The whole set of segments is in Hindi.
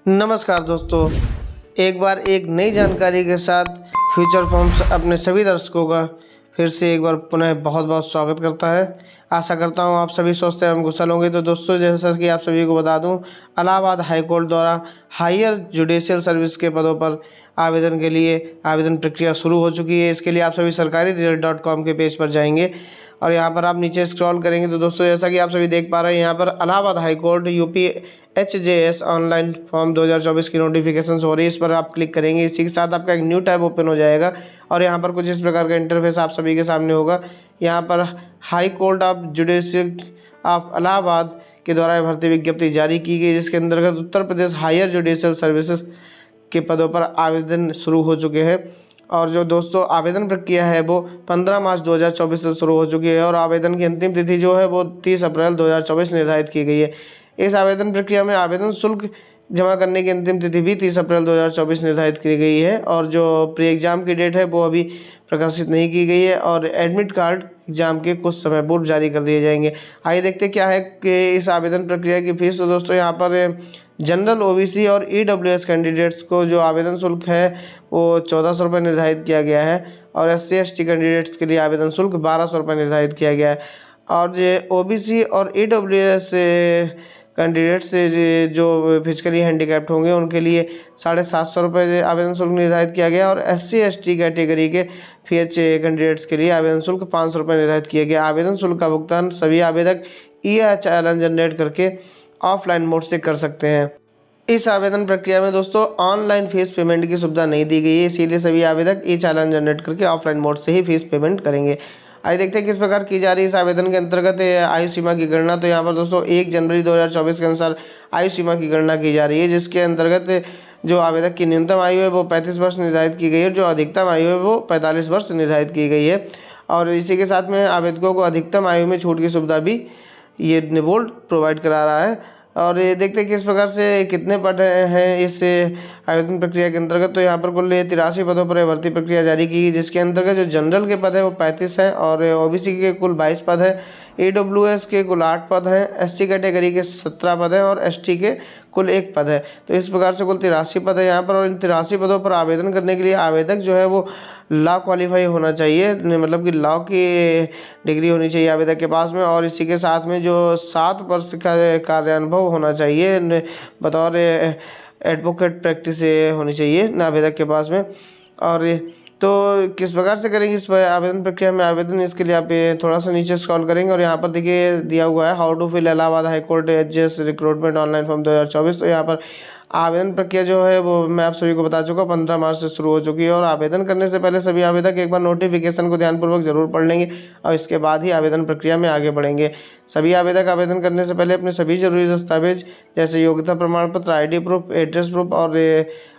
नमस्कार दोस्तों, एक बार एक नई जानकारी के साथ फ्यूचर फॉर्म्स अपने सभी दर्शकों का फिर से एक बार पुनः बहुत बहुत स्वागत करता है। आशा करता हूं आप सभी स्वस्थ एवं कुशल होंगे। तो दोस्तों, जैसा कि आप सभी को बता दूं, इलाहाबाद हाई कोर्ट द्वारा हायर जुडिशियल सर्विस के पदों पर आवेदन के लिए आवेदन प्रक्रिया शुरू हो चुकी है। इसके लिए आप सभी सरकारी रिजल्ट.com के पेज पर जाएंगे और यहाँ पर आप नीचे स्क्रॉल करेंगे तो दोस्तों, जैसा कि आप सभी देख पा रहे हैं, यहाँ पर Allahabad high court UP HJS online form 2024 की नोटिफिकेशन हो रही है। इस पर आप क्लिक करेंगे। इसी के साथ आपका एक न्यू टैब ओपन हो जाएगा और यहाँ पर कुछ इस प्रकार का इंटरफेस आप सभी के सामने होगा। यहाँ पर high court of judicial of Allahabad के द्वारा भर्ती विज्ञप्ति जारी की गई, जिसके अंतर्गत Uttar Pradesh higher judicial services के पदों पर आवेदन शुरू हो चुके हैं। और जो दोस्तों आवेदन प्रक्रिया है वो 15 मार्च 2024 से शुरू हो चुकी है और आवेदन की अंतिम तिथि जो है वो 30 अप्रैल 2024 निर्धारित की गई है। इस आवेदन प्रक्रिया में आवेदन शुल्क जमा करने की अंतिम तिथि भी 30 अप्रैल 2024 निर्धारित की गई है और जो प्री एग्ज़ाम की डेट है वो अभी प्रकाशित नहीं की गई है और एडमिट कार्ड एग्ज़ाम के कुछ समय पूर्व जारी कर दिए जाएंगे। आइए देखते क्या है कि इस आवेदन प्रक्रिया की फीस। तो दोस्तों, यहाँ पर जनरल OBC और EWS कैंडिडेट्स को जो आवेदन शुल्क है वो 1400 रुपये निर्धारित किया गया है और SC ST कैंडिडेट्स के लिए आवेदन शुल्क 1200 रुपये निर्धारित किया गया है। और जो OBC और EWS कैंडिडेट्स जो फिजिकली हैंडीकैप्ड होंगे उनके लिए 750 रुपये आवेदन शुल्क निर्धारित किया गया और SC ST कैटेगरी के FH कैंडिडेट्स के लिए आवेदन शुल्क 500 रुपये निर्धारित किया गया। आवेदन शुल्क का भुगतान सभी आवेदक चालान जनरेट करके ऑफलाइन मोड से कर सकते हैं। इस आवेदन प्रक्रिया में दोस्तों ऑनलाइन फीस पेमेंट की सुविधा नहीं दी गई है, इसीलिए सभी आवेदक चालान जनरेट करके ऑफलाइन मोड से ही फीस पेमेंट करेंगे। आइए देखते हैं किस प्रकार की जा रही है इस आवेदन के अंतर्गत आयु सीमा की गणना। तो यहाँ पर दोस्तों 1 जनवरी 2024 के अनुसार आयु सीमा की गणना की जा रही है, जिसके अंतर्गत जो आवेदक की न्यूनतम आयु है वो 35 वर्ष निर्धारित की गई है और जो अधिकतम आयु है वो 45 वर्ष निर्धारित की गई है। और इसी के साथ में आवेदकों को अधिकतम आयु में छूट की सुविधा भी ये निवोल्ट प्रोवाइड करा रहा है। और ये देखते हैं किस प्रकार से कितने पद हैं इस आवेदन प्रक्रिया के अंतर्गत। तो यहाँ पर कुल 83 पदों पर भर्ती प्रक्रिया जारी की, जिसके अंतर्गत जो जनरल के पद है वो 35 हैं और OBC के कुल 22 पद हैं, EWS के कुल 8 पद हैं, ST कैटेगरी के 17 पद हैं और ST के कुल 1 पद है। तो इस प्रकार से कुल 83 पद है यहाँ पर और इन 83 पदों पर आवेदन करने के लिए आवेदक जो है वो लॉ क्वालिफाई होना चाहिए, मतलब कि लॉ की डिग्री होनी चाहिए आवेदक के पास में और इसी के साथ में जो 7 वर्ष का कार्यानुभव होना चाहिए बतौर एडवोकेट प्रैक्टिस होनी चाहिए आवेदक के पास में। और तो किस प्रकार से करेंगे इस आवेदन प्रक्रिया में आवेदन, इसके लिए आप थोड़ा सा नीचे स्क्रॉल करेंगे और यहाँ पर देखिए दिया हुआ है how to fill Allahabad high court HJS recruitment online form 2024। तो यहाँ पर आवेदन प्रक्रिया जो है वो मैं आप सभी को बता चुका 15 मार्च से शुरू हो चुकी है और आवेदन करने से पहले सभी आवेदक एक बार नोटिफिकेशन को ध्यानपूर्वक जरूर पढ़ लेंगे और इसके बाद ही आवेदन प्रक्रिया में आगे बढ़ेंगे। सभी आवेदक आवेदन करने से पहले अपने सभी जरूरी दस्तावेज जैसे योग्यता प्रमाण पत्र, ID प्रूफ, एड्रेस प्रूफ और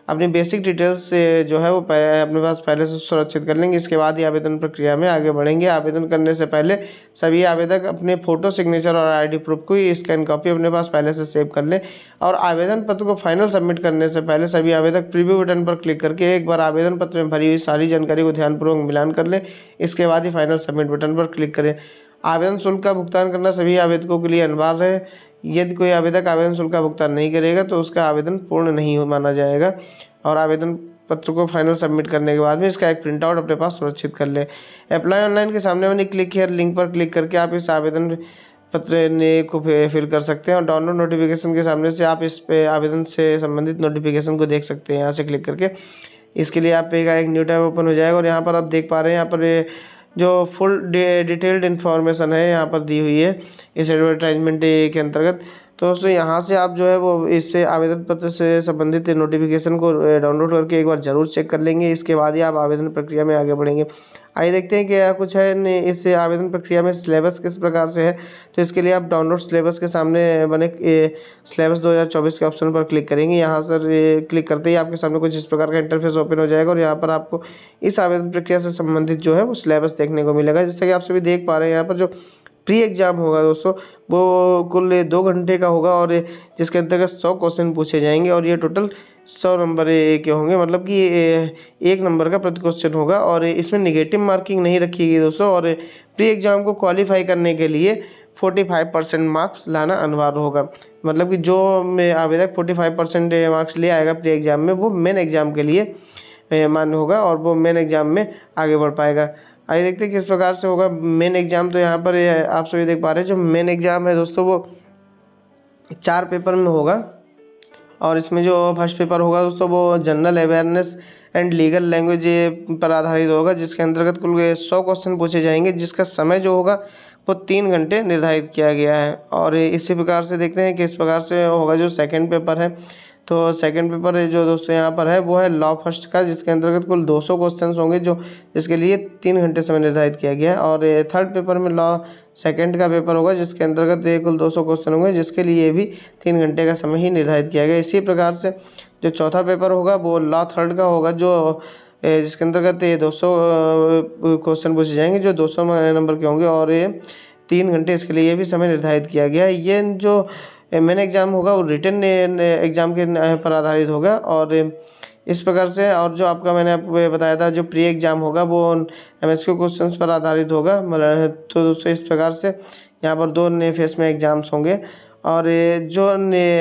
अपनी बेसिक डिटेल्स से जो है वो अपने पास पहले से सुरक्षित कर लेंगे। इसके बाद ही आवेदन प्रक्रिया में आगे बढ़ेंगे। आवेदन करने से पहले सभी आवेदक अपने फ़ोटो, सिग्नेचर और ID प्रूफ को स्कैन कॉपी अपने पास पहले से सेव कर लें और आवेदन पत्र को फाइनल सबमिट करने से पहले सभी आवेदक प्रीव्यू बटन पर क्लिक करके एक बार आवेदन पत्र में भरी हुई सारी जानकारी को ध्यानपूर्वक मिलान कर लें। इसके बाद ही फाइनल सबमिट बटन पर क्लिक करें। आवेदन शुल्क का भुगतान करना सभी आवेदकों के लिए अनिवार्य है। यदि कोई आवेदक आवेदन शुल्क का भुगतान नहीं करेगा तो उसका आवेदन पूर्ण नहीं माना जाएगा और आवेदन पत्र को फाइनल सबमिट करने के बाद में इसका एक प्रिंट आउट अपने पास सुरक्षित कर लें। अप्लाई ऑनलाइन के सामने बनी क्लिक हियर लिंक पर क्लिक करके आप इस आवेदन पत्र को फिल कर सकते हैं और डाउनलोड नोटिफिकेशन के सामने से आप इस पे आवेदन से संबंधित नोटिफिकेशन को देख सकते हैं यहाँ से क्लिक करके। इसके लिए आप एक न्यू टैब ओपन हो जाएगा और यहाँ पर आप देख पा रहे हैं यहाँ पर जो फुल डिटेल्ड इन्फॉर्मेशन है यहाँ पर दी हुई है इस एडवर्टाइजमेंट के अंतर्गत। तो दोस्तों यहाँ से आप जो है वो इससे आवेदन पत्र से संबंधित नोटिफिकेशन को डाउनलोड करके एक बार ज़रूर चेक कर लेंगे। इसके बाद ही आप आवेदन प्रक्रिया में आगे बढ़ेंगे। आइए देखते हैं क्या कुछ है इस आवेदन प्रक्रिया में सिलेबस किस प्रकार से है। तो इसके लिए आप डाउनलोड सिलेबस के सामने बने सिलेबस 2024 के ऑप्शन पर क्लिक करेंगे। यहाँ सर क्लिक करते ही आपके सामने कुछ इस प्रकार का इंटरफेस ओपन हो जाएगा और यहाँ पर आपको इस आवेदन प्रक्रिया से संबंधित जो है वो सिलेबस देखने को मिलेगा। जैसे कि आप सभी देख पा रहे हैं यहाँ पर जो प्री एग्ज़ाम होगा दोस्तों वो कुल 2 घंटे का होगा और जिसके अंतर्गत 100 क्वेश्चन पूछे जाएंगे और ये टोटल 100 नंबर के होंगे, मतलब कि 1 नंबर का प्रति क्वेश्चन होगा और इसमें नेगेटिव मार्किंग नहीं रखी गई दोस्तों। और प्री एग्ज़ाम को क्वालिफाई करने के लिए 45% मार्क्स लाना अनिवार्य होगा। मतलब कि जो आवेदक 45% मार्क्स ले आएगा प्री एग्ज़ाम में, वो मेन एग्ज़ाम के लिए मान्य होगा और वो मेन एग्ज़ाम में आगे बढ़ पाएगा। आइए देखते हैं किस प्रकार से होगा मेन एग्ज़ाम। तो यहाँ पर आप सभी देख पा रहे हैं, जो मेन एग्ज़ाम है दोस्तों वो 4 पेपर में होगा। और इसमें जो फर्स्ट पेपर होगा दोस्तों वो general awareness and legal language पर आधारित होगा, जिसके अंतर्गत कुल 100 क्वेश्चन पूछे जाएंगे, जिसका समय जो होगा वो 3 घंटे निर्धारित किया गया है। और इसी प्रकार से देखते हैं कि इस प्रकार से होगा जो सेकंड पेपर है। तो सेकंड पेपर जो दोस्तों यहाँ पर है वो है लॉ फर्स्ट का, जिसके अंतर्गत कुल 200 क्वेश्चन होंगे, जिसके लिए 3 घंटे समय निर्धारित किया गया है। और थर्ड पेपर में लॉ सेकंड का पेपर होगा, जिसके अंतर्गत कुल 200 क्वेश्चन होंगे, जिसके लिए भी 3 घंटे का समय ही निर्धारित किया गया। इसी प्रकार से जो चौथा पेपर होगा वो लॉ थर्ड का होगा, जिसके अंतर्गत 200 क्वेश्चन पूछे जाएंगे, जो 200 नंबर के होंगे और 3 घंटे इसके लिए भी समय निर्धारित किया गया है। ये जो मेन एग्ज़ाम होगा वो रिटन एग्ज़ाम के पर आधारित होगा। और इस प्रकार से, और जो आपका मैंने आपको बताया था जो प्री एग्ज़ाम होगा वो MSQ क्वेश्चंस पर आधारित होगा। मतलब तो दोस्तों इस प्रकार से यहाँ पर 2 नए फेस में एग्ज़ाम्स होंगे। और जो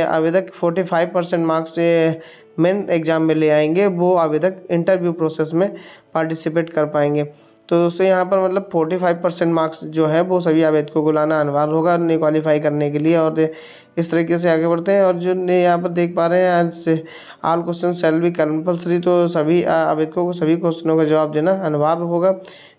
आवेदक 45% मार्क्स से मेन एग्ज़ाम में ले आएंगे, वो आवेदक इंटरव्यू प्रोसेस में पार्टिसिपेट कर पाएंगे। तो दोस्तों यहाँ पर मतलब 45% मार्क्स जो है वो सभी आवेदकों को लाना अनिवार्य होगा ने क्वालिफाई करने के लिए। और इस तरीके से आगे बढ़ते हैं। और जो यहाँ पर देख पा रहे हैं, आज से all question shall be compulsory, तो सभी आवेदकों को सभी क्वेश्चनों का जवाब देना अनिवार्य होगा।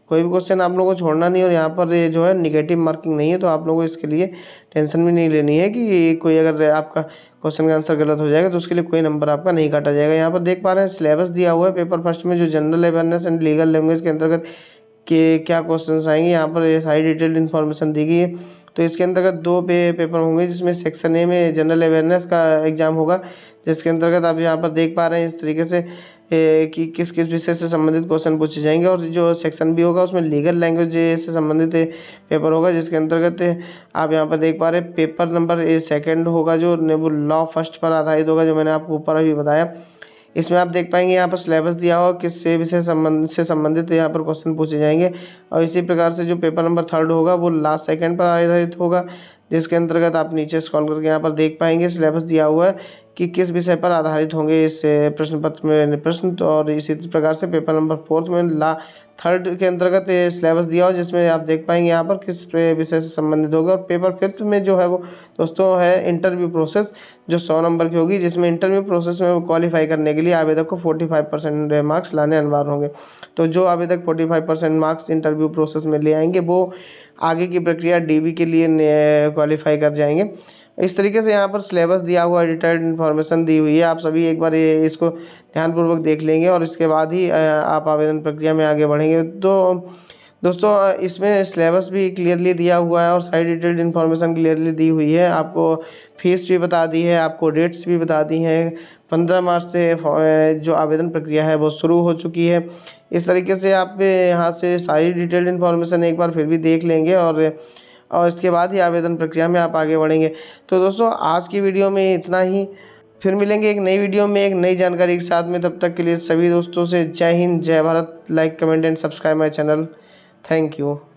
कोई भी क्वेश्चन आप लोगों को छोड़ना नहीं। और यहाँ पर ये जो है निगेटिव मार्किंग नहीं है, तो आप लोगों को इसके लिए टेंशन भी नहीं लेनी है कि कोई अगर आपका क्वेश्चन का आंसर गलत हो जाएगा तो उसके लिए कोई नंबर आपका नहीं काटा जाएगा। यहाँ पर देख पा रहे हैं सिलेबस दिया हुआ है पेपर फर्स्ट में, जो general awareness and legal language के अंतर्गत कि क्या क्वेश्चंस आएंगे, यहाँ पर ये सारी डिटेल्ड इन्फॉर्मेशन दी गई है। तो इसके अंतर्गत 2 पेपर होंगे, जिसमें सेक्शन ए में जनरल अवेयरनेस का एग्ज़ाम होगा, जिसके अंतर्गत आप यहाँ पर देख पा रहे हैं इस तरीके से कि किस किस विषय से संबंधित क्वेश्चन पूछे जाएंगे। और जो सेक्शन बी होगा उसमें लीगल लैंग्वेज से संबंधित पेपर होगा, जिसके अंतर्गत आप यहाँ पर देख पा रहे हैं पेपर नंबर सेकंड होगा, जो वो लॉ फर्स्ट पर आधारित होगा, जो मैंने आपको ऊपर अभी बताया। इसमें आप देख पाएंगे यहाँ पर सिलेबस दिया हुआ किस विषय से संबंधित यहाँ पर क्वेश्चन पूछे जाएंगे। और इसी प्रकार से जो पेपर नंबर थर्ड होगा वो लास्ट सेकंड पर आधारित होगा, जिसके अंतर्गत आप नीचे स्क्रॉल करके यहाँ पर देख पाएंगे सिलेबस दिया हुआ है कि किस विषय पर आधारित होंगे इस प्रश्न पत्र में प्रश्न। तो और इसी प्रकार से पेपर नंबर फोर्थ में थर्ड के अंतर्गत सिलेबस दिया हो, जिसमें आप देख पाएंगे यहाँ पर किस विषय से संबंधित होगा। और पेपर फिफ्थ में जो है वो दोस्तों है इंटरव्यू प्रोसेस, जो 100 नंबर की होगी, जिसमें इंटरव्यू प्रोसेस में क्वालिफाई करने के लिए आवेदक को 45% मार्क्स लाने अनिवार्य होंगे। तो जो आवेदक 45% मार्क्स इंटरव्यू प्रोसेस में ले आएंगे वो आगे की प्रक्रिया DB के लिए क्वालिफाई कर जाएंगे। इस तरीके से यहाँ पर सिलेबस दिया हुआ, डिटेल्ड इन्फॉर्मेशन दी हुई है। आप सभी एक बार इसको ध्यानपूर्वक देख लेंगे और इसके बाद ही आप आवेदन प्रक्रिया में आगे बढ़ेंगे। तो दोस्तों इसमें सिलेबस भी क्लियरली दिया हुआ है और सारी डिटेल्ड इन्फॉर्मेशन क्लियरली दी हुई है। आपको फीस भी बता दी है, आपको डेट्स भी बता दी हैं। 15 मार्च से जो आवेदन प्रक्रिया है वो शुरू हो चुकी है। इस तरीके से आप यहाँ से सारी डिटेल्ड इन्फॉर्मेशन एक बार फिर भी देख लेंगे और इसके बाद ही आवेदन प्रक्रिया में आप आगे बढ़ेंगे। तो दोस्तों आज की वीडियो में इतना ही। फिर मिलेंगे एक नई वीडियो में एक नई जानकारी के साथ में। तब तक के लिए सभी दोस्तों से जय हिंद, जय Bharat. Like, comment and subscribe my channel. Thank you.